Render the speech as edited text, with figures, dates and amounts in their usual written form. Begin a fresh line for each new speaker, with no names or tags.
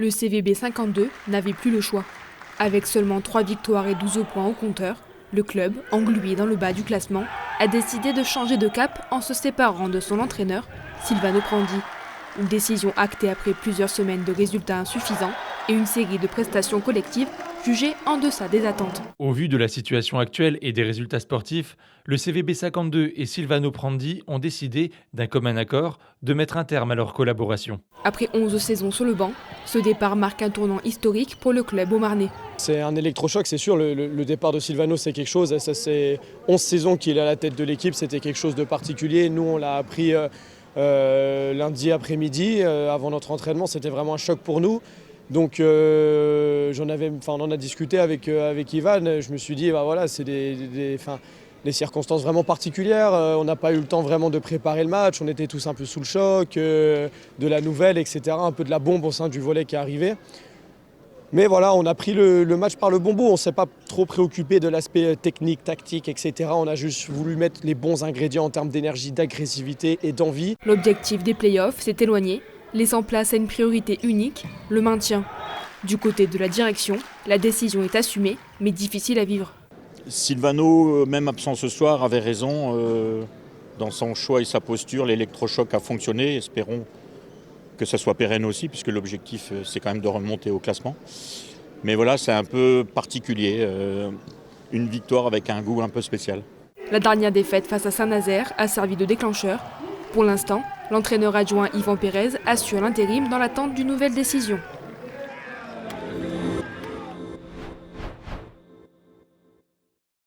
Le CVB 52 n'avait plus le choix. Avec seulement 3 victoires et 12 points au compteur, le club, englué dans le bas du classement, a décidé de changer de cap en se séparant de son entraîneur, Silvano Prandi. Une décision actée après plusieurs semaines de résultats insuffisants et une série de prestations collectives jugées en deçà des attentes.
Au vu de la situation actuelle et des résultats sportifs, le CVB 52 et Silvano Prandi ont décidé, d'un commun accord, de mettre un terme à leur collaboration.
Après 11 saisons sur le banc, ce départ marque un tournant historique pour le club haut-marnais.
C'est un électrochoc, c'est sûr. Le départ de Silvano, c'est quelque chose. Ça, c'est 11 saisons qu'il est à la tête de l'équipe. C'était quelque chose de particulier. Nous, on l'a appris lundi après-midi, avant notre entraînement. C'était vraiment un choc pour nous. Donc, on en a discuté avec Ivan. Je me suis dit, voilà, c'est des circonstances vraiment particulières. On n'a pas eu le temps vraiment de préparer le match. On était tous un peu sous le choc de la nouvelle, etc. Un peu de la bombe au sein du volley qui est arrivé. Mais voilà, on a pris le match par le bon bout. On ne s'est pas trop préoccupé de l'aspect technique, tactique, etc. On a juste voulu mettre les bons ingrédients en termes d'énergie, d'agressivité et d'envie.
L'objectif des playoffs s'est éloigné, laissant place à une priorité unique, le maintien. Du côté de la direction, la décision est assumée, mais difficile à vivre.
Silvano, même absent ce soir, avait raison dans son choix et sa posture. L'électrochoc a fonctionné, espérons que ça soit pérenne aussi, puisque l'objectif, c'est quand même de remonter au classement. Mais voilà, c'est un peu particulier, une victoire avec un goût un peu spécial.
La dernière défaite face à Saint-Nazaire a servi de déclencheur. Pour l'instant, l'entraîneur adjoint Yvan Pérez assure l'intérim dans l'attente d'une nouvelle décision.